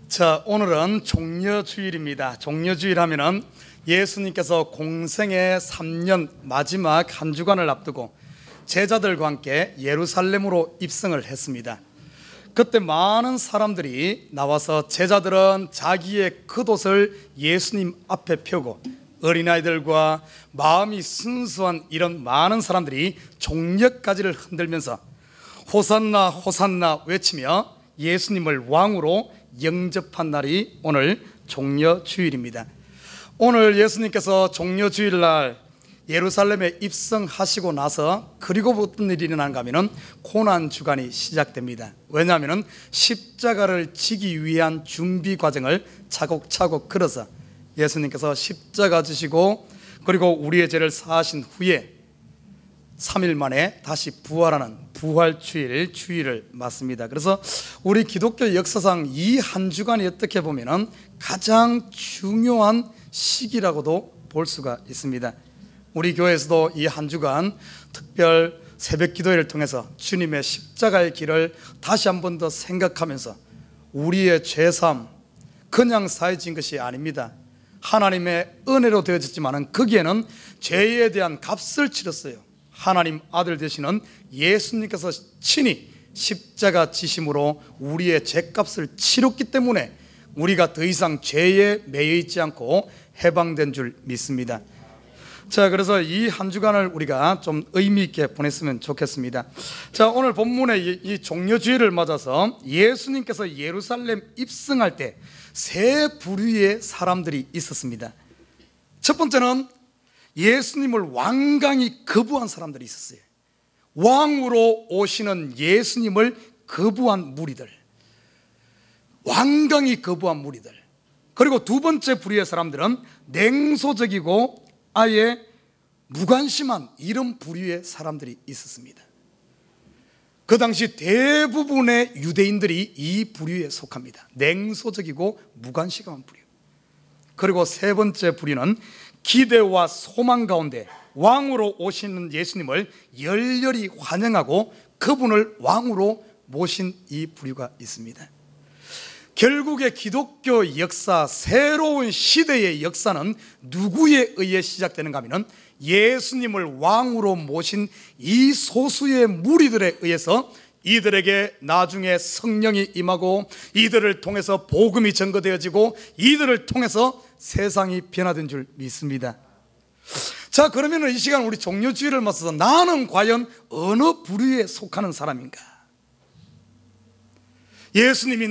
자, 오늘은 종려주일입니다. 종려주일 하면은 예수님께서 공생의 3년 마지막 한 주간을 앞두고 제자들과 함께 예루살렘으로 입성을 했습니다. 그때 많은 사람들이 나와서 제자들은 자기의 겉옷을 예수님 앞에 펴고 어린아이들과 마음이 순수한 이런 많은 사람들이 종려가지를 흔들면서 호산나 호산나 외치며 예수님을 왕으로 영접한 날이 오늘 종려주일입니다. 오늘 예수님께서 종려주일날 예루살렘에 입성하시고 나서 그리고 어떤 일이 일어난가 하면 고난주간이 시작됩니다. 왜냐하면 십자가를 지기 위한 준비 과정을 차곡차곡 걸어서 예수님께서 십자가 지시고 그리고 우리의 죄를 사하신 후에 3일 만에 다시 부활하는 부활주일, 주일을 맞습니다. 그래서 우리 기독교 역사상 이 한 주간이 어떻게 보면 가장 중요한 시기라고도 볼 수가 있습니다. 우리 교회에서도 이 한 주간 특별 새벽 기도회를 통해서 주님의 십자가의 길을 다시 한 번 더 생각하면서 우리의 죄삼 그냥 사해진 것이 아닙니다. 하나님의 은혜로 되어졌지만 거기에는 죄에 대한 값을 치렀어요. 하나님 아들 되시는 예수님께서 친히 십자가 지심으로 우리의 죄값을 치렀기 때문에 우리가 더 이상 죄에 매여 있지 않고 해방된 줄 믿습니다. 자, 그래서 이 한 주간을 우리가 좀 의미 있게 보냈으면 좋겠습니다. 자, 오늘 본문의 이 종려주일을 맞아서 예수님께서 예루살렘 입성할 때 세 부류의 사람들이 있었습니다. 첫 번째는 예수님을 완강히 거부한 사람들이 있었어요. 왕으로 오시는 예수님을 거부한 무리들, 완강히 거부한 무리들. 그리고 두 번째 부류의 사람들은 냉소적이고 아예 무관심한 이런 부류의 사람들이 있었습니다. 그 당시 대부분의 유대인들이 이 부류에 속합니다. 냉소적이고 무관심한 부류. 그리고 세 번째 부류는 기대와 소망 가운데 왕으로 오시는 예수님을 열렬히 환영하고 그분을 왕으로 모신 이 부류가 있습니다. 결국에 기독교 역사, 새로운 시대의 역사는 누구에 의해 시작되는가 하면 예수님을 왕으로 모신 이 소수의 무리들에 의해서 이들에게 나중에 성령이 임하고 이들을 통해서 복음이 전거되어지고 이들을 통해서 세상이 변화된 줄 믿습니다. 자, 그러면 이 시간 우리 종려주일을 맞서서 나는 과연 어느 부류에 속하는 사람인가? 예수님이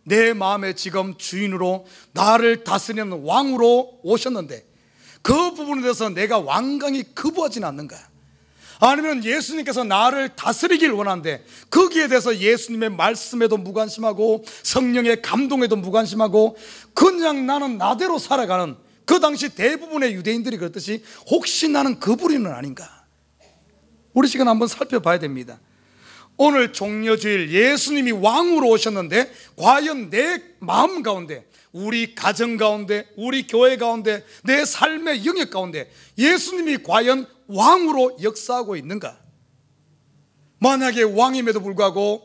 내 마음의 지금 주인으로 나를 다스리는 왕으로 오셨는데 그 부분에 대해서 내가 완강히 거부하지는 않는가? 아니면 예수님께서 나를 다스리길 원하는데 거기에 대해서 예수님의 말씀에도 무관심하고 성령의 감동에도 무관심하고 그냥 나는 나대로 살아가는 그 당시 대부분의 유대인들이 그랬듯이 혹시 나는 그 부류는 아닌가? 우리 시간 한번 살펴봐야 됩니다. 오늘 종려주일 예수님이 왕으로 오셨는데 과연 내 마음 가운데 우리 가정 가운데 우리 교회 가운데 내 삶의 영역 가운데 예수님이 과연 왕으로 역사하고 있는가? 만약에 왕임에도 불구하고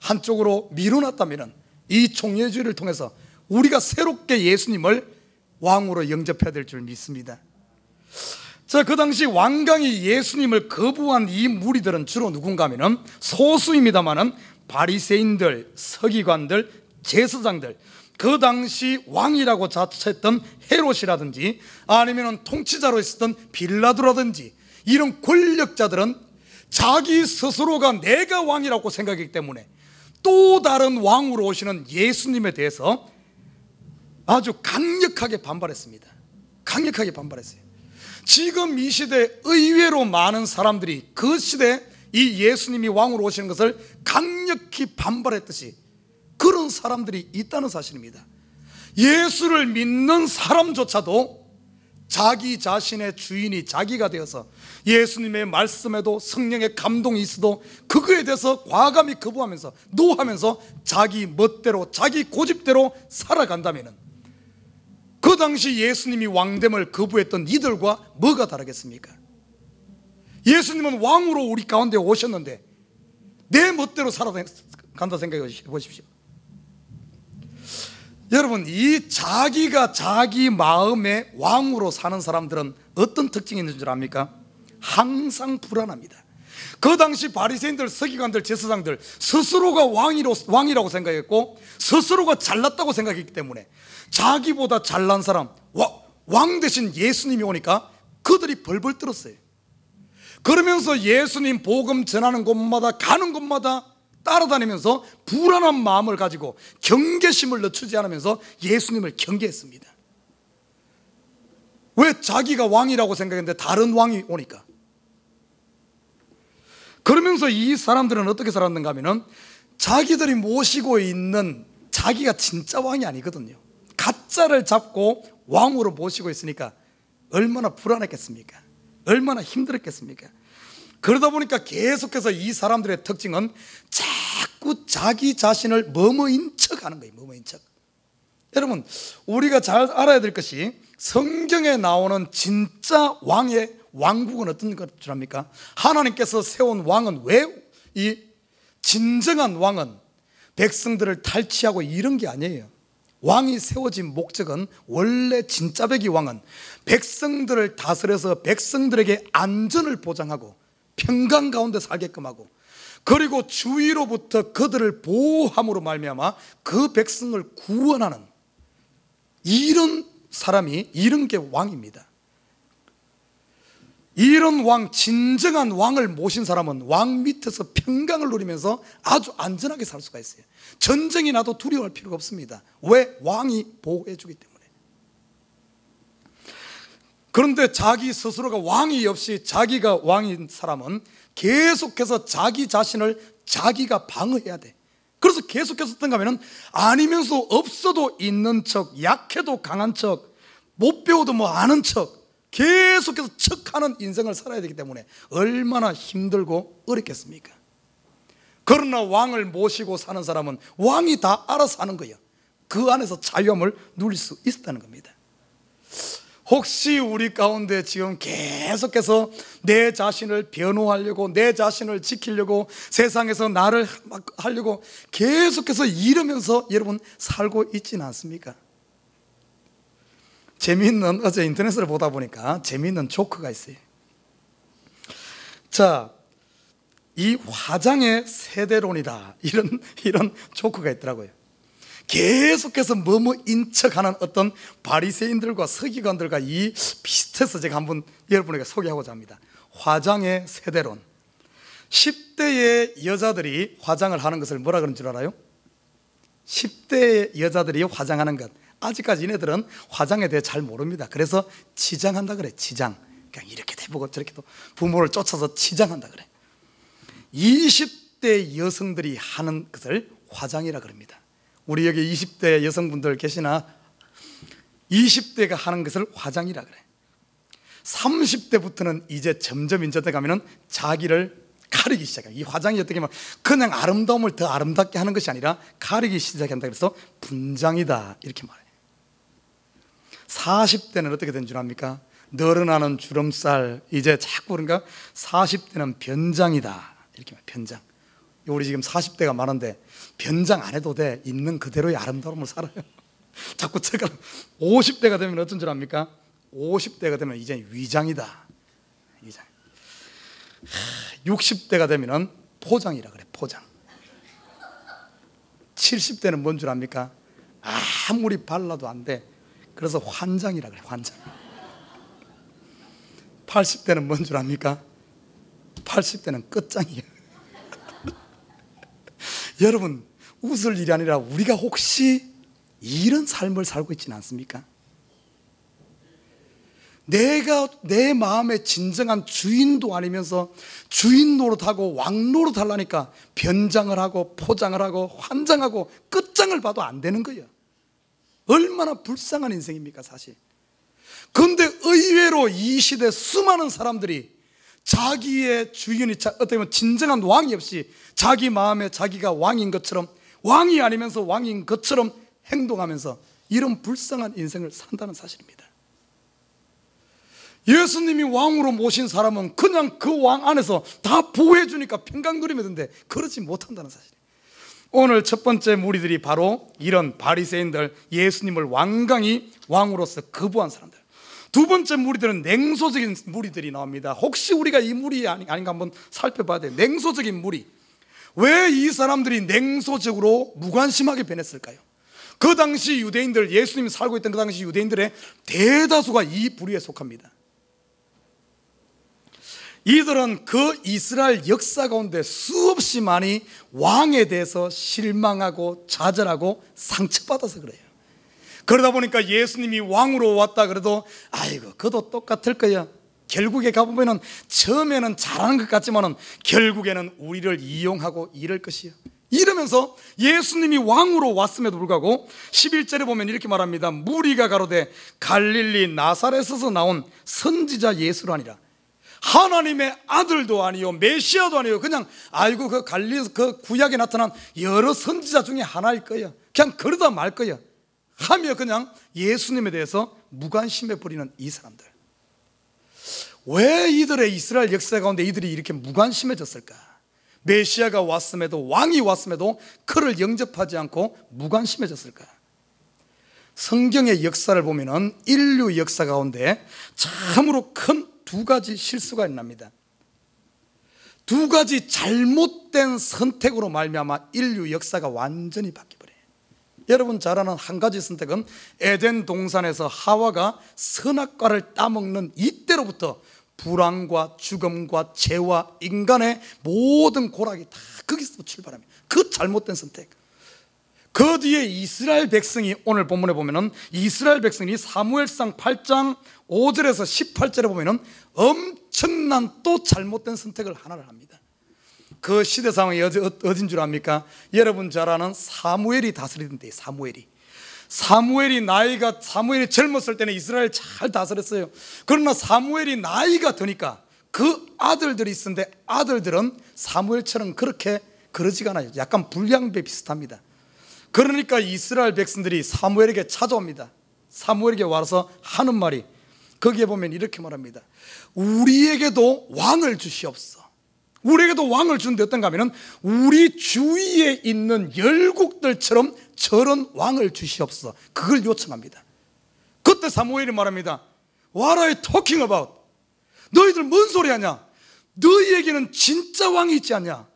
한쪽으로 밀어놨다면 이 종려주일을 통해서 우리가 새롭게 예수님을 왕으로 영접해야 될 줄 믿습니다. 자, 그 당시 완강히 예수님을 거부한 이 무리들은 주로 누군가 하면 소수입니다만은 바리새인들, 서기관들, 제사장들, 그 당시 왕이라고 자처했던 헤롯이라든지 아니면 통치자로 있었던 빌라도라든지 이런 권력자들은 자기 스스로가 내가 왕이라고 생각하기 때문에 또 다른 왕으로 오시는 예수님에 대해서 아주 강력하게 반발했습니다. 강력하게 반발했어요. 지금 이 시대 의외로 많은 사람들이 그 시대 이 예수님이 왕으로 오시는 것을 강력히 반발했듯이 그런 사람들이 있다는 사실입니다. 예수를 믿는 사람조차도 자기 자신의 주인이 자기가 되어서 예수님의 말씀에도 성령의 감동이 있어도 그거에 대해서 과감히 거부하면서 노하면서 자기 멋대로 자기 고집대로 살아간다면 그 당시 예수님이 왕됨을 거부했던 이들과 뭐가 다르겠습니까? 예수님은 왕으로 우리 가운데 오셨는데 내 멋대로 살아간다 생각해 보십시오. 여러분, 이 자기가 자기 마음의 왕으로 사는 사람들은 어떤 특징이 있는 줄 압니까? 항상 불안합니다. 그 당시 바리새인들, 서기관들, 제사장들 스스로가 왕이라고 생각했고 스스로가 잘났다고 생각했기 때문에 자기보다 잘난 사람, 왕 대신 예수님이 오니까 그들이 벌벌 떨었어요. 그러면서 예수님 복음 전하는 곳마다, 가는 곳마다 따라다니면서 불안한 마음을 가지고 경계심을 늦추지 않으면서 예수님을 경계했습니다. 왜? 자기가 왕이라고 생각했는데 다른 왕이 오니까. 그러면서 이 사람들은 어떻게 살았는가 하면은 자기들이 모시고 있는 자기가 진짜 왕이 아니거든요. 가짜를 잡고 왕으로 모시고 있으니까 얼마나 불안했겠습니까? 얼마나 힘들었겠습니까? 그러다 보니까 계속해서 이 사람들의 특징은 자꾸 자기 자신을 머머인 척 하는 거예요. 머머인 척. 여러분, 우리가 잘 알아야 될 것이 성경에 나오는 진짜 왕의 왕국은 어떤 것 줄 압니까? 하나님께서 세운 왕은 왜, 이 진정한 왕은 백성들을 탈취하고 이런 게 아니에요. 왕이 세워진 목적은, 원래 진짜배기 왕은 백성들을 다스려서 백성들에게 안전을 보장하고 평강 가운데 살게끔 하고, 그리고 주위로부터 그들을 보호함으로 말미암아 그 백성을 구원하는, 이런 사람이, 이런 게 왕입니다. 이런 왕, 진정한 왕을 모신 사람은 왕 밑에서 평강을 누리면서 아주 안전하게 살 수가 있어요. 전쟁이 나도 두려워할 필요가 없습니다. 왜? 왕이 보호해 주기 때문에. 그런데 자기 스스로가 왕이 없이 자기가 왕인 사람은 계속해서 자기 자신을 자기가 방어해야 돼. 그래서 계속해서 어떤가 하면 아니면서 없어도 있는 척, 약해도 강한 척, 못 배워도 뭐 아는 척, 계속해서 척하는 인생을 살아야 되기 때문에 얼마나 힘들고 어렵겠습니까? 그러나 왕을 모시고 사는 사람은 왕이 다 알아서 하는 거예요. 그 안에서 자유함을 누릴 수 있다는 겁니다. 혹시 우리 가운데 지금 계속해서 내 자신을 변호하려고, 내 자신을 지키려고, 세상에서 나를 하려고 계속해서 이러면서 여러분 살고 있지는 않습니까? 재미있는, 어제 인터넷을 보다 보니까 재미있는 조크가 있어요. 자, 이 화장의 세대론이다, 이런 조크가 있더라고요. 계속해서 뭐뭐인 척하는 어떤 바리새인들과 서기관들과 이 비슷해서 제가 한번 여러분에게 소개하고자 합니다. 화장의 세대론. 10대의 여자들이 화장을 하는 것을 뭐라 그러는 줄 알아요? 10대의 여자들이 화장하는 것, 아직까지 얘네들은 화장에 대해 잘 모릅니다. 그래서 치장한다 그래. 치장. 그냥 이렇게 해보고 저렇게 또 부모를 쫓아서 치장한다 그래. 20대 여성들이 하는 것을 화장이라 그럽니다. 우리 여기 20대 여성분들 계시나? 20대가 하는 것을 화장이라 그래. 30대부터는 이제 점점 인자대 가면은 자기를 가리기 시작해요. 이 화장이 어떻게 보면 그냥 아름다움을 더 아름답게 하는 것이 아니라 가리기 시작한다. 그래서 분장이다, 이렇게 말해요. 40대는 어떻게 된 줄 압니까? 늘어나는 주름살, 이제 자꾸 그런가 40대는 변장이다, 이렇게 말해요. 변장. 우리 지금 40대가 많은데 변장 안 해도 돼. 있는 그대로의 아름다움을 살아요. 자꾸 제가 50대가 되면 어떤 줄 압니까? 50대가 되면 이제 위장이다, 위장. 60대가 되면 포장이라 그래. 포장. 70대는 뭔 줄 압니까? 아무리 발라도 안 돼. 그래서 환장이라 그래. 환장. 80대는 뭔 줄 압니까? 80대는 끝장이에요. 여러분, 웃을 일이 아니라 우리가 혹시 이런 삶을 살고 있지는 않습니까? 내가 내 마음의 진정한 주인도 아니면서 주인 노릇하고 왕 노릇하려니까 변장을 하고 포장을 하고 환장하고 끝장을 봐도 안 되는 거예요. 얼마나 불쌍한 인생입니까, 사실. 그런데 의외로 이 시대 수많은 사람들이 자기의 주인이, 어떻게 보면 진정한 왕이 없이 자기 마음에 자기가 왕인 것처럼, 왕이 아니면서 왕인 것처럼 행동하면서 이런 불쌍한 인생을 산다는 사실입니다. 예수님이 왕으로 모신 사람은 그냥 그 왕 안에서 다 보호해 주니까 평강 누리면 되는데 그러지 못한다는 사실. 오늘 첫 번째 무리들이 바로 이런 바리새인들, 예수님을 완강히 왕으로서 거부한 사람들. 두 번째 무리들은 냉소적인 무리들이 나옵니다. 혹시 우리가 이 무리 아닌가 한번 살펴봐야 돼요. 냉소적인 무리. 왜 이 사람들이 냉소적으로 무관심하게 변했을까요? 그 당시 유대인들, 예수님이 살고 있던 그 당시 유대인들의 대다수가 이 부류에 속합니다. 이들은 그 이스라엘 역사 가운데 수없이 많이 왕에 대해서 실망하고 좌절하고 상처받아서 그래요. 그러다 보니까 예수님이 왕으로 왔다 그래도 아이고 그도 똑같을 거야. 결국에 가보면 처음에는 잘하는 것 같지만 결국에는 우리를 이용하고 이럴 것이야. 이러면서 예수님이 왕으로 왔음에도 불구하고 11절에 보면 이렇게 말합니다. 무리가 가로되 갈릴리 나사렛에서 나온 선지자 예수라니라. 하나님의 아들도 아니요 메시아도 아니요 그냥 아이고 그 갈릴리 그 구약에 나타난 여러 선지자 중에 하나일 거야. 그냥 그러다 말 거야 하며 그냥 예수님에 대해서 무관심해 버리는 이 사람들. 왜 이들의 이스라엘 역사 가운데 이들이 이렇게 무관심해졌을까? 메시아가 왔음에도, 왕이 왔음에도 그를 영접하지 않고 무관심해졌을까? 성경의 역사를 보면은 인류 역사 가운데 참으로 큰 두 가지 실수가 일어납니다. 두 가지 잘못된 선택으로 말미암아 인류 역사가 완전히 바뀌어버려요. 여러분 잘 아는 한 가지 선택은 에덴 동산에서 하와가 선악과를 따먹는 이때로부터 불안과 죽음과 죄와 인간의 모든 고락이 다 거기서 출발합니다. 그 잘못된 선택. 그 뒤에 이스라엘 백성이 오늘 본문에 보면은 이스라엘 백성이 사무엘상 8장 5절에서 18절에 보면은 엄청난 또 잘못된 선택을 하나를 합니다. 그 시대 상황이 어딘 줄 압니까? 여러분 잘 아는 사무엘이 다스리던 때, 사무엘이 젊었을 때는 이스라엘 잘 다스렸어요. 그러나 사무엘이 나이가 드니까 그 아들들이 있었는데 아들들은 사무엘처럼 그렇게 그러지가 않아요. 약간 불량배 비슷합니다. 그러니까 이스라엘 백성들이 사무엘에게 찾아옵니다. 사무엘에게 와서 하는 말이 거기에 보면 이렇게 말합니다. 우리에게도 왕을 주시옵소서. 우리에게도 왕을 주는데 어떤가 하면 우리 주위에 있는 열국들처럼 저런 왕을 주시옵소서. 그걸 요청합니다. 그때 사무엘이 말합니다. What are you talking about? 너희들 뭔 소리 하냐? 너희에게는 진짜 왕이 있지 않냐?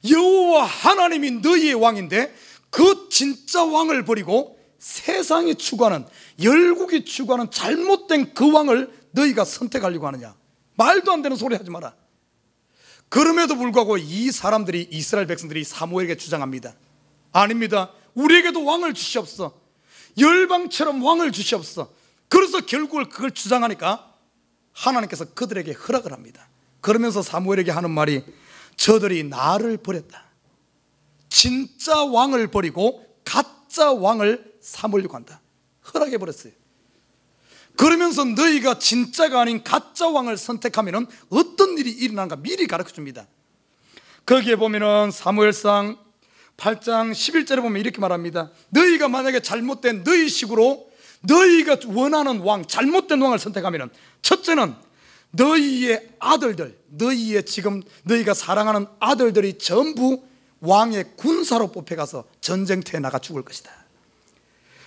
여호와 하나님이 너희의 왕인데 그 진짜 왕을 버리고 세상이 추구하는, 열국이 추구하는 잘못된 그 왕을 너희가 선택하려고 하느냐? 말도 안 되는 소리 하지 마라. 그럼에도 불구하고 이 사람들이, 이스라엘 백성들이 사무엘에게 주장합니다. 아닙니다. 우리에게도 왕을 주시옵소서. 열방처럼 왕을 주시옵소서. 그래서 결국을 그걸 주장하니까 하나님께서 그들에게 허락을 합니다. 그러면서 사무엘에게 하는 말이 저들이 나를 버렸다. 진짜 왕을 버리고 가짜 왕을 삼으려고 한다. 허락해 버렸어요. 그러면서 너희가 진짜가 아닌 가짜 왕을 선택하면 어떤 일이 일어나는가 미리 가르쳐 줍니다. 거기에 보면은 사무엘상 8장 11절에 보면 이렇게 말합니다. 너희가 만약에 잘못된 너희 식으로 너희가 원하는 왕, 잘못된 왕을 선택하면 첫째는 너희의 아들들, 너희의 지금 너희가 사랑하는 아들들이 전부 왕의 군사로 뽑혀가서 전쟁터에 나가 죽을 것이다.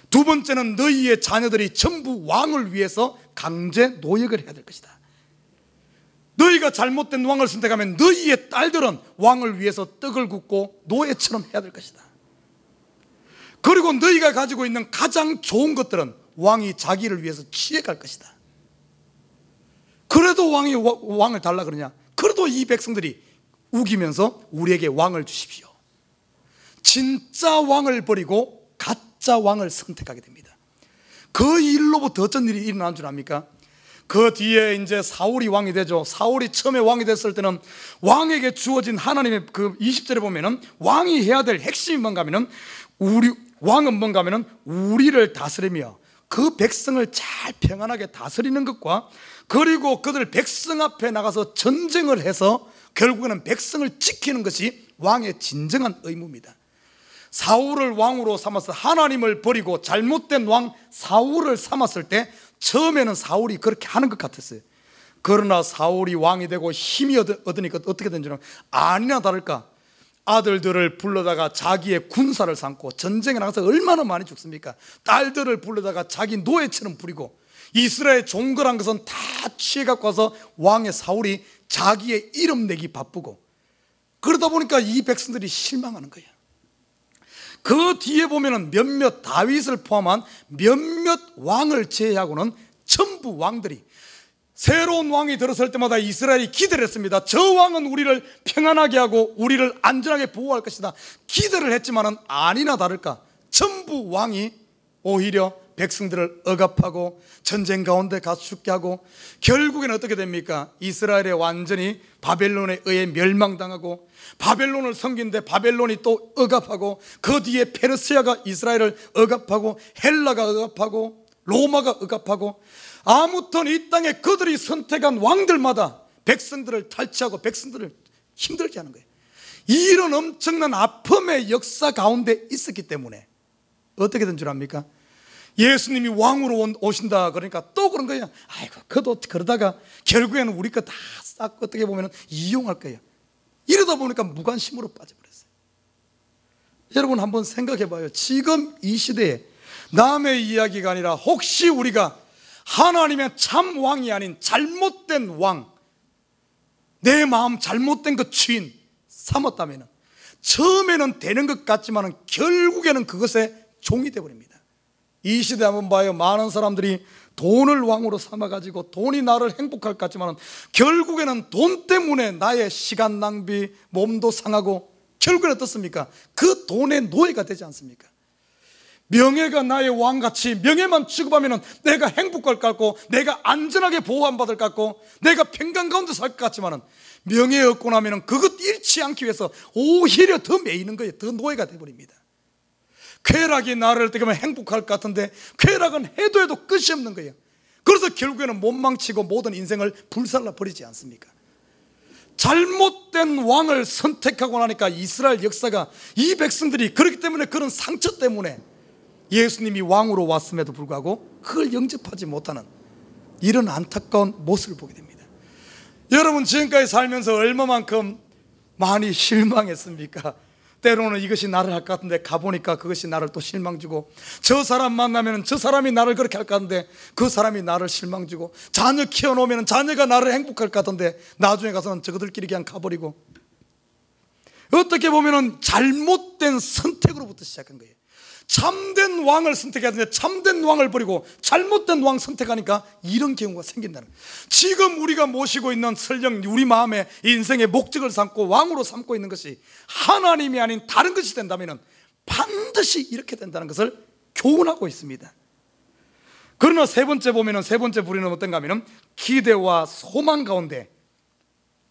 두 번째는 너희의 자녀들이 전부 왕을 위해서 강제 노역을 해야 될 것이다. 너희가 잘못된 왕을 선택하면 너희의 딸들은 왕을 위해서 떡을 굽고 노예처럼 해야 될 것이다. 그리고 너희가 가지고 있는 가장 좋은 것들은 왕이 자기를 위해서 취해갈 것이다. 그래도 왕을 달라 그러냐? 그래도 이 백성들이 우기면서 우리에게 왕을 주십시오. 진짜 왕을 버리고 가짜 왕을 선택하게 됩니다. 그 일로부터 어떤 일이 일어난 줄 압니까? 그 뒤에 이제 사울이 왕이 되죠. 사울이 처음에 왕이 됐을 때는 왕에게 주어진 하나님의 그 20절에 보면은 왕이 해야 될 핵심이 뭔가 하면은 왕은 뭔가 하면은 우리를 다스리며 그 백성을 잘 평안하게 다스리는 것과 그리고 그들 백성 앞에 나가서 전쟁을 해서 결국에는 백성을 지키는 것이 왕의 진정한 의무입니다. 사울을 왕으로 삼아서 하나님을 버리고 잘못된 왕 사울을 삼았을 때 처음에는 사울이 그렇게 하는 것 같았어요. 그러나 사울이 왕이 되고 힘이 얻으니까 어떻게 된지는 아니나 다를까 아들들을 불러다가 자기의 군사를 삼고 전쟁에 나가서 얼마나 많이 죽습니까? 딸들을 불러다가 자기 노예처럼 부리고 이스라엘 종거란 것은 다 취해갖고 와서 왕의 사울이 자기의 이름 내기 바쁘고, 그러다 보니까 이 백성들이 실망하는 거예요. 그 뒤에 보면은 몇몇 다윗을 포함한 몇몇 왕을 제외하고는 전부 왕들이 새로운 왕이 들어설 때마다 이스라엘이 기대를 했습니다. 저 왕은 우리를 평안하게 하고 우리를 안전하게 보호할 것이다 기대를 했지만은 아니나 다를까 전부 왕이 오히려 백성들을 억압하고 전쟁 가운데 가서 죽게 하고, 결국에는 어떻게 됩니까? 이스라엘이 완전히 바벨론에 의해 멸망당하고, 바벨론을 섬기는데 바벨론이 또 억압하고, 그 뒤에 페르시아가 이스라엘을 억압하고, 헬라가 억압하고, 로마가 억압하고, 아무튼 이 땅에 그들이 선택한 왕들마다 백성들을 탈취하고 백성들을 힘들게 하는 거예요. 이런 엄청난 아픔의 역사 가운데 있었기 때문에 어떻게 된 줄 압니까? 예수님이 왕으로 오신다 그러니까 또 그런 거예요. 아이고 그도 그러다가 결국에는 우리 거 다 싹 어떻게 보면 이용할 거예요. 이러다 보니까 무관심으로 빠져버렸어요. 여러분 한번 생각해 봐요. 지금 이 시대에 남의 이야기가 아니라 혹시 우리가 하나님의 참 왕이 아닌 잘못된 왕, 내 마음 잘못된 것 주인 삼았다면 처음에는 되는 것 같지만 결국에는 그것의 종이 되어버립니다. 이 시대 한번 봐요. 많은 사람들이 돈을 왕으로 삼아가지고 돈이 나를 행복할 것 같지만 결국에는 돈 때문에 나의 시간 낭비, 몸도 상하고 결국에는 어떻습니까? 그 돈의 노예가 되지 않습니까? 명예가 나의 왕같이 명예만 취급하면 내가 행복할 것 같고 내가 안전하게 보호 안 받을 것 같고 내가 평강 가운데 살 것 같지만 명예 얻고 나면 그것 잃지 않기 위해서 오히려 더 매이는 거예요. 더 노예가 되어버립니다. 쾌락이 나를 어떻게 보면 행복할 것 같은데 쾌락은 해도 끝이 없는 거예요. 그래서 결국에는 못 망치고 모든 인생을 불살라 버리지 않습니까? 잘못된 왕을 선택하고 나니까 이스라엘 역사가 이 백성들이 그렇기 때문에 그런 상처 때문에 예수님이 왕으로 왔음에도 불구하고 그걸 영접하지 못하는 이런 안타까운 모습을 보게 됩니다. 여러분 지금까지 살면서 얼마만큼 많이 실망했습니까? 때로는 이것이 나를 할 것 같은데 가보니까 그것이 나를 또 실망 주고, 저 사람 만나면 저 사람이 나를 그렇게 할 것 같은데 그 사람이 나를 실망 주고, 자녀 키워놓으면 자녀가 나를 행복할 것 같은데 나중에 가서는 저들끼리 그냥 가버리고, 어떻게 보면 잘못된 선택으로부터 시작한 거예요. 참된 왕을 선택해야 되는데 참된 왕을 버리고 잘못된 왕 선택하니까 이런 경우가 생긴다는 거예요. 지금 우리가 모시고 있는 설령 우리 마음에 인생의 목적을 삼고 왕으로 삼고 있는 것이 하나님이 아닌 다른 것이 된다면 반드시 이렇게 된다는 것을 교훈하고 있습니다. 그러나 세 번째 보면 세 번째 부류는 어떤가 하면 기대와 소망 가운데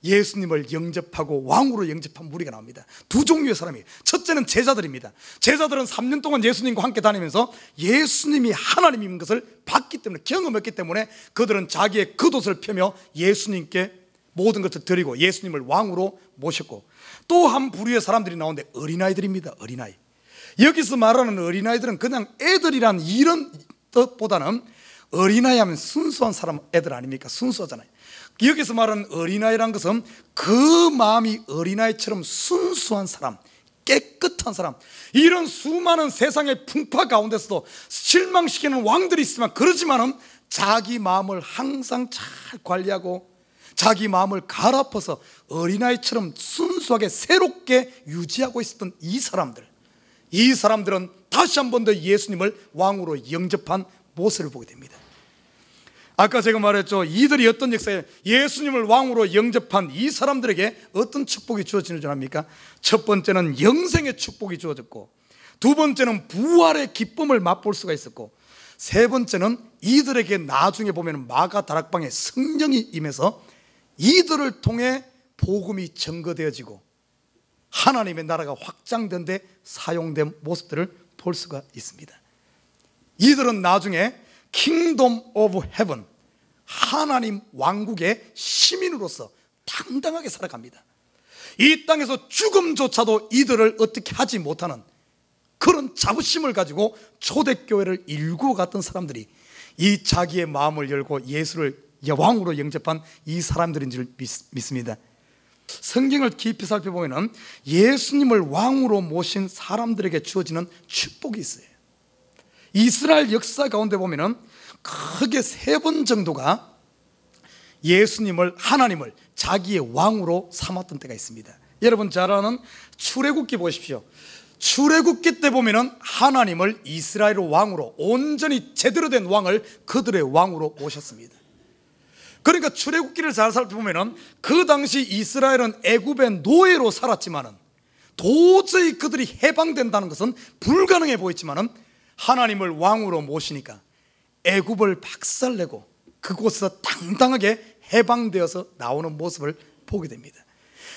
예수님을 영접하고 왕으로 영접한 무리가 나옵니다. 두 종류의 사람이, 첫째는 제자들입니다. 제자들은 3년 동안 예수님과 함께 다니면서 예수님이 하나님인 것을 봤기 때문에, 경험했기 때문에 그들은 자기의 겉옷을 펴며 예수님께 모든 것을 드리고 예수님을 왕으로 모셨고, 또 한 부류의 사람들이 나오는데 어린아이들입니다. 어린아이. 여기서 말하는 어린아이들은 그냥 애들이란 이런 뜻보다는 어린아이 하면 순수한 사람 애들 아닙니까? 순수하잖아요. 여기서 말하는 어린아이란 것은 그 마음이 어린아이처럼 순수한 사람, 깨끗한 사람, 이런 수많은 세상의 풍파 가운데서도 실망시키는 왕들이 있지만 그러지만은 자기 마음을 항상 잘 관리하고 자기 마음을 갈아엎어서 어린아이처럼 순수하게 새롭게 유지하고 있었던 이 사람들은 다시 한 번 더 예수님을 왕으로 영접한 모습을 보게 됩니다. 아까 제가 말했죠. 이들이 어떤 역사에 예수님을 왕으로 영접한 이 사람들에게 어떤 축복이 주어지는 줄 압니까? 첫 번째는 영생의 축복이 주어졌고, 두 번째는 부활의 기쁨을 맛볼 수가 있었고, 세 번째는 이들에게 나중에 보면 마가 다락방에 성령이 임해서 이들을 통해 복음이 증거되어지고 하나님의 나라가 확장된 데 사용된 모습들을 볼 수가 있습니다. 이들은 나중에 킹덤 오브 헤븐, 하나님 왕국의 시민으로서 당당하게 살아갑니다. 이 땅에서 죽음조차도 이들을 어떻게 하지 못하는 그런 자부심을 가지고 초대교회를 일구어 갔던 사람들이 이 자기의 마음을 열고 예수를 왕으로 영접한 이 사람들인 줄 믿습니다. 성경을 깊이 살펴보면 예수님을 왕으로 모신 사람들에게 주어지는 축복이 있어요. 이스라엘 역사 가운데 보면 크게 3번 정도가 예수님을, 하나님을 자기의 왕으로 삼았던 때가 있습니다. 여러분 잘 아는 출애굽기 보십시오. 출애굽기 때 보면 하나님을 이스라엘 왕으로, 온전히 제대로 된 왕을 그들의 왕으로 모셨습니다. 그러니까 출애굽기를 잘 살펴보면 그 당시 이스라엘은 애굽의 노예로 살았지만은 도저히 그들이 해방된다는 것은 불가능해 보였지만은 하나님을 왕으로 모시니까 애굽을 박살내고 그곳에서 당당하게 해방되어서 나오는 모습을 보게 됩니다.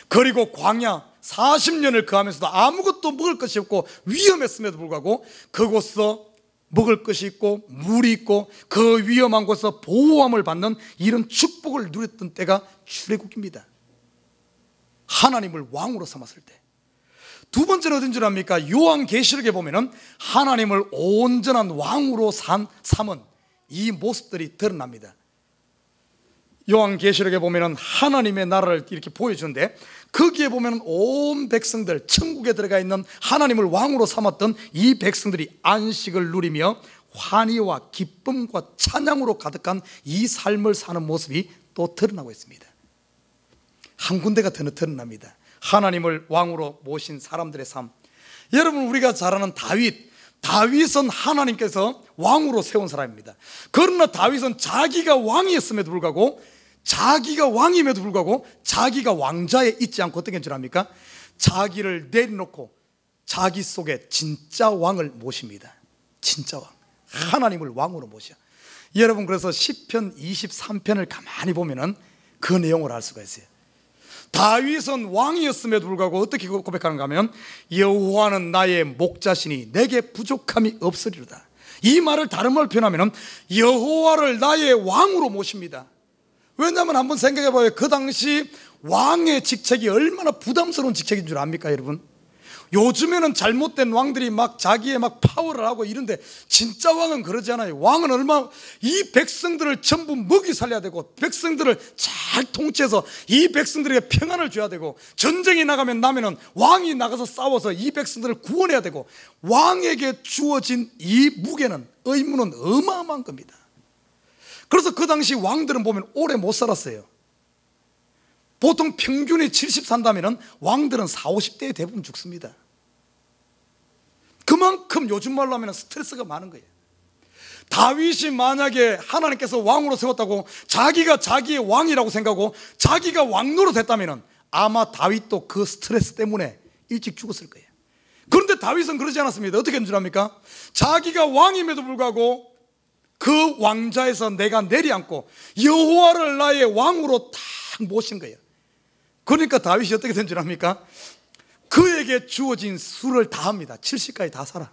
그리고 광야 40년을 거하면서도 아무것도 먹을 것이 없고 위험했음에도 불구하고 그곳에서 먹을 것이 있고 물이 있고 그 위험한 곳에서 보호함을 받는 이런 축복을 누렸던 때가 출애굽기입니다. 하나님을 왕으로 삼았을 때. 두 번째는 어딘 줄 압니까? 요한계시록에 보면은 하나님을 온전한 왕으로 삼은 이 모습들이 드러납니다. 요한계시록에 보면은 하나님의 나라를 이렇게 보여주는데 거기에 보면은 온 백성들, 천국에 들어가 있는 하나님을 왕으로 삼았던 이 백성들이 안식을 누리며 환희와 기쁨과 찬양으로 가득한 이 삶을 사는 모습이 또 드러나고 있습니다. 한 군데가 더 드러납니다. 하나님을 왕으로 모신 사람들의 삶. 여러분 우리가 잘 아는 다윗은 하나님께서 왕으로 세운 사람입니다. 그러나 다윗은 자기가 왕이었음에도 불구하고 자기가 왕자에 있지 않고 어떻게 줄 압니까? 자기를 내려놓고 자기 속에 진짜 왕을 모십니다. 진짜 왕, 하나님을 왕으로 모셔. 여러분 그래서 시편 23편을 가만히 보면은 그 내용을 알 수가 있어요. 다윗은 왕이었음에도 불구하고 어떻게 고백하는가 하면 여호와는 나의 목자시니 내게 부족함이 없으리로다. 이 말을 다른 말로 표현하면 여호와를 나의 왕으로 모십니다. 왜냐하면 한번 생각해 봐요. 그 당시 왕의 직책이 얼마나 부담스러운 직책인 줄 압니까 여러분? 요즘에는 잘못된 왕들이 막 자기의 막 파워를 하고 이런데 진짜 왕은 그러지 않아요. 왕은 얼마나 이 백성들을 전부 먹이 살려야 되고 백성들을 잘 통치해서 이 백성들에게 평안을 줘야 되고 전쟁이 나가면은 왕이 나가서 싸워서 이 백성들을 구원해야 되고 왕에게 주어진 이 무게는, 의무는 어마어마한 겁니다. 그래서 그 당시 왕들은 보면 오래 못 살았어요. 보통 평균이 70 산다면 왕들은 40, 50대에 대부분 죽습니다. 그만큼 요즘 말로 하면 스트레스가 많은 거예요. 다윗이 만약에 하나님께서 왕으로 세웠다고 자기가 자기의 왕이라고 생각하고 자기가 왕노로 됐다면 아마 다윗도 그 스트레스 때문에 일찍 죽었을 거예요. 그런데 다윗은 그러지 않았습니다. 어떻게 했는 줄 압니까? 자기가 왕임에도 불구하고 그 왕자에서 내가 내려앉고 여호와를 나의 왕으로 딱 모신 거예요. 그러니까 다윗이 어떻게 된 줄 압니까? 그에게 주어진 수를 다 합니다. 70까지 다 살아.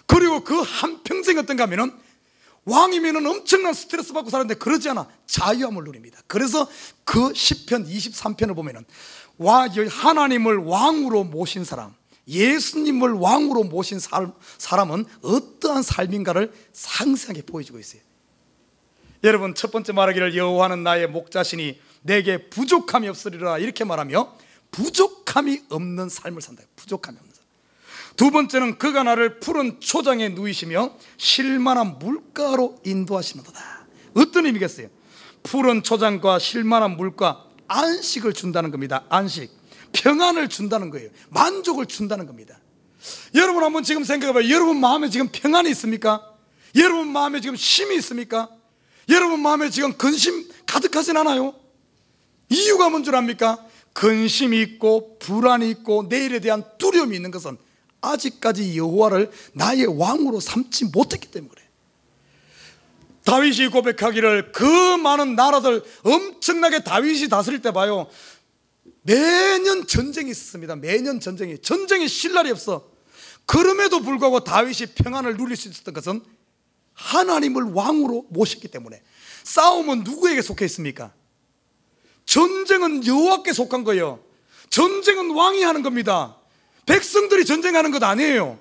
그리고 그 한평생 어떤가 하면은 왕이면은 엄청난 스트레스 받고 살았는데 그러지 않아. 자유함을 누립니다. 그래서 그 시편 23편을 보면은 하나님을 왕으로 모신 사람, 예수님을 왕으로 모신 사람은 어떠한 삶인가를 상세하게 보여주고 있어요. 여러분 첫 번째 말하기를 여호와는 나의 목자시니 내게 부족함이 없으리라 이렇게 말하며 부족함이 없는 삶을 산다. 부족함이 없는 삶. 두 번째는 그가 나를 푸른 초장에 누이시며 쉴만한 물가로 인도하시는도다. 어떤 의미겠어요? 푸른 초장과 쉴만한 물가, 안식을 준다는 겁니다. 안식, 평안을 준다는 거예요. 만족을 준다는 겁니다. 여러분 한번 지금 생각해봐요. 여러분 마음에 지금 평안이 있습니까? 여러분 마음에 지금 쉼이 있습니까? 여러분 마음에 지금 근심 가득하진 않아요? 이유가 뭔 줄 압니까? 근심이 있고 불안이 있고 내일에 대한 두려움이 있는 것은 아직까지 여호와를 나의 왕으로 삼지 못했기 때문에 그래요. 다윗이 고백하기를 그 많은 나라들 엄청나게 다윗이 다스릴 때 봐요. 매년 전쟁이 있었습니다. 매년 전쟁이 쉴 날이 없어. 그럼에도 불구하고 다윗이 평안을 누릴 수 있었던 것은 하나님을 왕으로 모셨기 때문에. 싸움은 누구에게 속해 있습니까? 전쟁은 여호와께 속한 거예요. 전쟁은 왕이 하는 겁니다. 백성들이 전쟁하는 것 아니에요.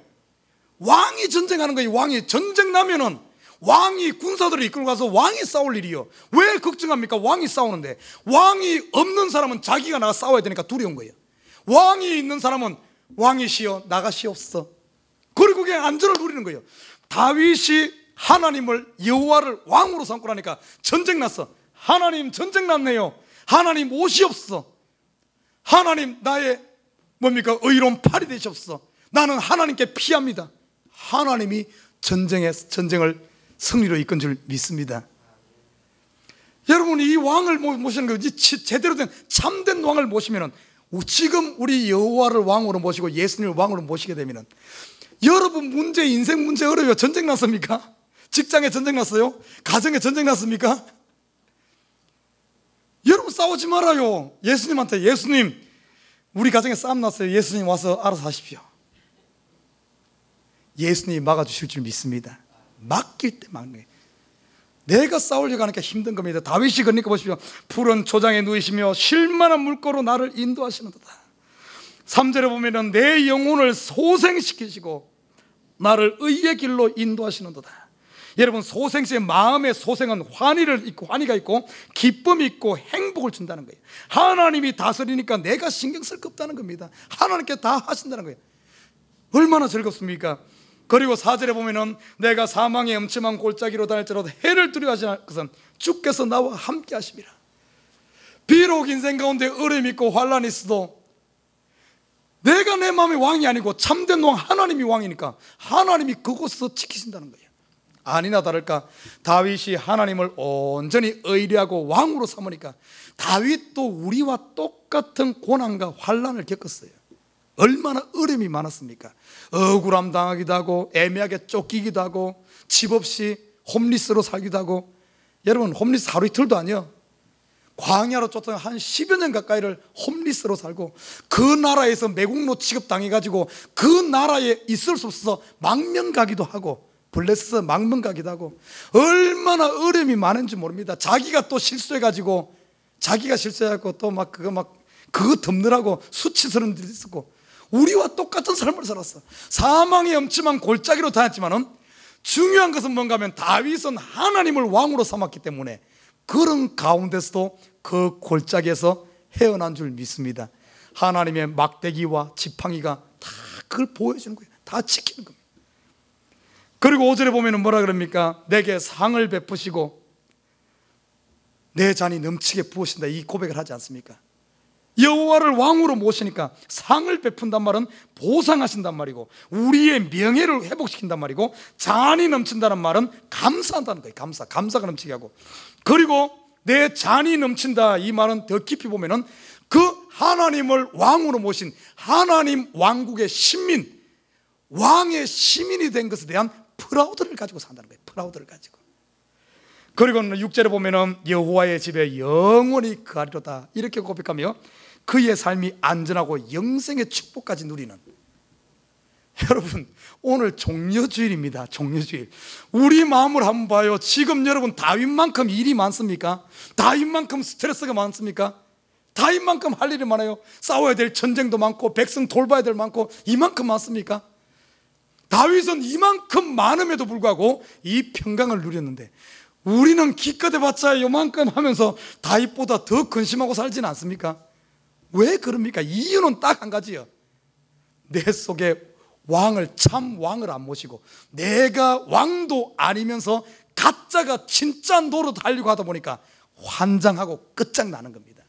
왕이 전쟁하는 거예요. 왕이 전쟁 나면은 왕이 군사들을 이끌고 가서 왕이 싸울 일이요. 왜 걱정합니까? 왕이 싸우는데. 왕이 없는 사람은 자기가 나가 싸워야 되니까 두려운 거예요. 왕이 있는 사람은 왕이시여 나가시옵소서. 그리고 그게 안전을 누리는 거예요. 다윗이 하나님을, 여호와를 왕으로 삼고 나니까 전쟁 났어. 하나님 전쟁 났네요. 하나님 오시옵소서. 하나님 나의 뭡니까? 의로운 팔이 되시옵소서. 나는 하나님께 피합니다. 하나님이 전쟁을 승리로 이끈 줄 믿습니다. 여러분, 이 왕을 모시는 거, 제대로 된 참된 왕을 모시면은, 지금 우리 여호와를 왕으로 모시고 예수님을 왕으로 모시게 되면은, 여러분 문제, 인생 문제 어려워요. 전쟁 났습니까? 직장에 전쟁 났어요? 가정에 전쟁 났습니까? 여러분 싸우지 말아요. 예수님한테, 예수님 우리 가정에 싸움 났어요. 예수님 와서 알아서 하십시오. 예수님이 막아주실 줄 믿습니다. 맡길 때 막는 거예요. 내가 싸우려고 하니까 힘든 겁니다. 다윗이 그러니까 보십시오. 푸른 초장에 누이시며 쉴만한 물가로 나를 인도하시는도다. 3절에 보면은 내 영혼을 소생시키시고 나를 의의 길로 인도하시는도다. 여러분, 소생시의 마음의 소생은 환희가 있고 기쁨이 있고 행복을 준다는 거예요. 하나님이 다스리니까 내가 신경 쓸 거 없다는 겁니다. 하나님께 다 하신다는 거예요. 얼마나 즐겁습니까? 그리고 4절에 보면은 내가 사망의 음침한 골짜기로 다닐지라도 해를 두려워하지 것은 주께서 나와 함께 하심이라. 비록 인생 가운데 어려움이 있고 환란이 있어도 내가 내 마음의 왕이 아니고 참된 왕 하나님이 왕이니까 하나님이 그곳에서 지키신다는 거예요. 아니나 다를까 다윗이 하나님을 온전히 의뢰하고 왕으로 삼으니까 다윗도 우리와 똑같은 고난과 환란을 겪었어요. 얼마나 어려움이 많았습니까? 억울함 당하기도 하고 애매하게 쫓기기도 하고 집 없이 홈리스로 살기도 하고. 여러분, 홈리스 하루 이틀도 아니요, 광야로 쫓아 한 10여 년 가까이를 홈리스로 살고 그 나라에서 매국노 취급당해가지고 그 나라에 있을 수 없어서 망명 가기도 하고 블레스에서 망명 가기도 하고 얼마나 어려움이 많은지 모릅니다. 자기가 또 실수해가지고 또 막 그거 덮느라고 수치스러운 일이 있었고 우리와 똑같은 삶을 살았어. 사망의 엄침한 골짜기로 다녔지만은 중요한 것은 뭔가 하면 다윗은 하나님을 왕으로 삼았기 때문에 그런 가운데서도 그 골짜기에서 헤어난 줄 믿습니다. 하나님의 막대기와 지팡이가 다 그걸 보여주는 거예요. 다 지키는 겁니다. 그리고 5절에 보면 뭐라 그럽니까? 내게 상을 베푸시고 내 잔이 넘치게 부으신다, 이 고백을 하지 않습니까? 여호와를 왕으로 모시니까 상을 베푼단 말은 보상하신단 말이고 우리의 명예를 회복시킨단 말이고 잔이 넘친다는 말은 감사한다는 거예요. 감사가 넘치게 하고. 그리고 내 잔이 넘친다, 이 말은 더 깊이 보면은 그 하나님을 왕으로 모신 하나님 왕국의 시민, 왕의 시민이 된 것에 대한 프라우드를 가지고 산다는 거예요. 프라우드를 가지고. 그리고 6절에 보면은 여호와의 집에 영원히 거하리로다, 이렇게 고백하며 그의 삶이 안전하고 영생의 축복까지 누리는. 여러분, 오늘 종려주일입니다. 종려주일. 우리 마음을 한번 봐요. 지금 여러분 다윗만큼 일이 많습니까? 다윗만큼 스트레스가 많습니까? 다윗만큼 할 일이 많아요? 싸워야 될 전쟁도 많고 백성 돌봐야 될 많고 이만큼 많습니까? 다윗은 이만큼 많음에도 불구하고 이 평강을 누렸는데 우리는 기껏 해봤자 요만큼 하면서 다윗보다 더 근심하고 살지는 않습니까? 왜 그럽니까? 이유는 딱 한 가지요. 내 속에 참 왕을 안 모시고 내가 왕도 아니면서 가짜가 진짜 노릇 하려고 하다 보니까 환장하고 끝장나는 겁니다.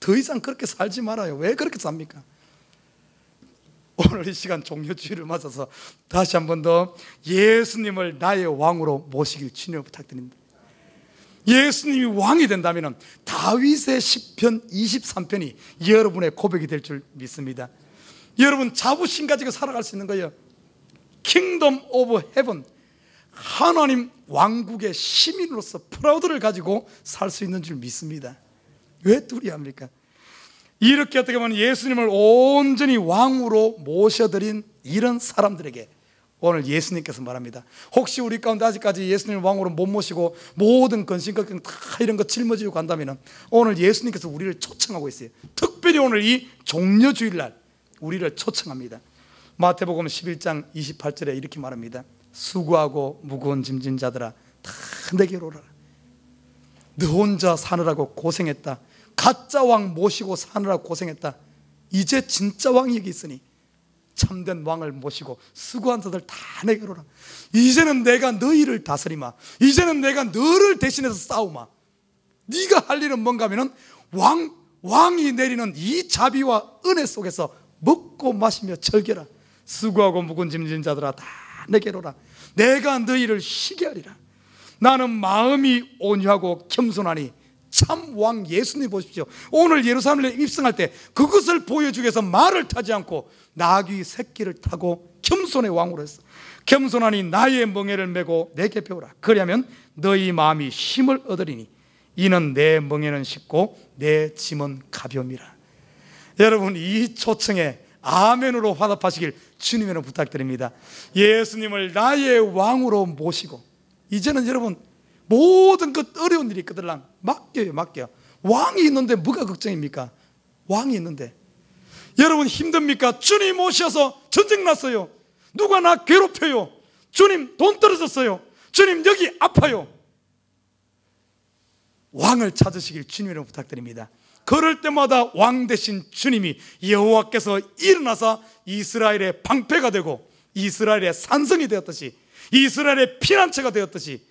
더 이상 그렇게 살지 말아요. 왜 그렇게 삽니까? 오늘 이 시간 종려주일을 맞아서 다시 한 번 더 예수님을 나의 왕으로 모시길 주님을 부탁드립니다. 예수님이 왕이 된다면 다윗의 시편 23편이 여러분의 고백이 될 줄 믿습니다. 여러분, 자부심 가지고 살아갈 수 있는 거예요. 킹덤 오브 헤븐, 하나님 왕국의 시민으로서 프라우드를 가지고 살 수 있는 줄 믿습니다. 왜 두려워합니까? 이렇게 어떻게 보면 예수님을 온전히 왕으로 모셔드린 이런 사람들에게 오늘 예수님께서 말합니다. 혹시 우리 가운데 아직까지 예수님을 왕으로 못 모시고 모든 근심 걱정 다 이런 거 짊어지고 간다면 오늘 예수님께서 우리를 초청하고 있어요. 특별히 오늘 이 종려주일날 우리를 초청합니다. 마태복음 11장 28절에 이렇게 말합니다. 수고하고 무거운 짐진 자들아 다 내게로 오라. 너 혼자 사느라고 고생했다. 가짜 왕 모시고 사느라고 고생했다. 이제 진짜 왕이 여기 있으니 참된 왕을 모시고 수고한 자들 다 내게로 오라. 이제는 내가 너희를 다스리마. 이제는 내가 너를 대신해서 싸우마. 네가 할 일은 뭔가 하면은 왕이 내리는 이 자비와 은혜 속에서 먹고 마시며 즐겨라. 수고하고 묵은 짐진 자들아 다 내게로 오라. 내가 너희를 쉬게 하리라. 나는 마음이 온유하고 겸손하니 참 왕 예수님 보십시오. 오늘 예루살렘에 입성할 때 그것을 보여주기 위해서 말을 타지 않고 나귀 새끼를 타고 겸손의 왕으로 했어. 겸손하니 나의 멍에를 메고 내게 배우라. 그리하면 너희 마음이 힘을 얻으리니 이는 내 멍에는 쉽고 내 짐은 가벼움이라. 여러분, 이 초청에 아멘으로 화답하시길 주님으로 부탁드립니다. 예수님을 나의 왕으로 모시고 이제는 여러분 모든 것 어려운 일이 그들랑 맡겨요. 왕이 있는데 뭐가 걱정입니까? 왕이 있는데. 여러분 힘듭니까? 주님 오셔서 전쟁 났어요. 누가 나 괴롭혀요. 주님 돈 떨어졌어요. 주님 여기 아파요. 왕을 찾으시길 주님으로 부탁드립니다. 그럴 때마다 왕 대신 주님이 여호와께서 일어나서 이스라엘의 방패가 되고 이스라엘의 산성이 되었듯이 이스라엘의 피난처가 되었듯이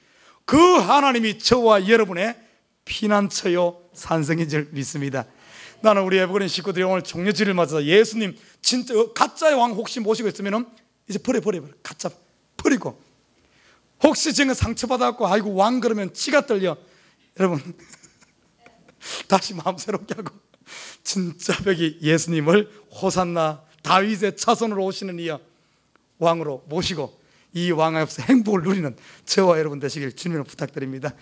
그 하나님이 저와 여러분의 피난처요 산성인 줄 믿습니다. 나는 우리 에버그린 식구들이 오늘 종려주일을 맞아서 예수님 진짜 가짜의 왕 혹시 모시고 있으면 이제 버려. 가짜 버리고, 혹시 지금 상처받아갖고 아이고 왕 그러면 치가 떨려, 여러분 다시 마음 새롭게 하고 진짜 벽이 예수님을 호산나 다윗의 차손으로 오시는 이여 왕으로 모시고 이 왕 앞에서 행복을 누리는 저와 여러분 되시길 주님으로 부탁드립니다.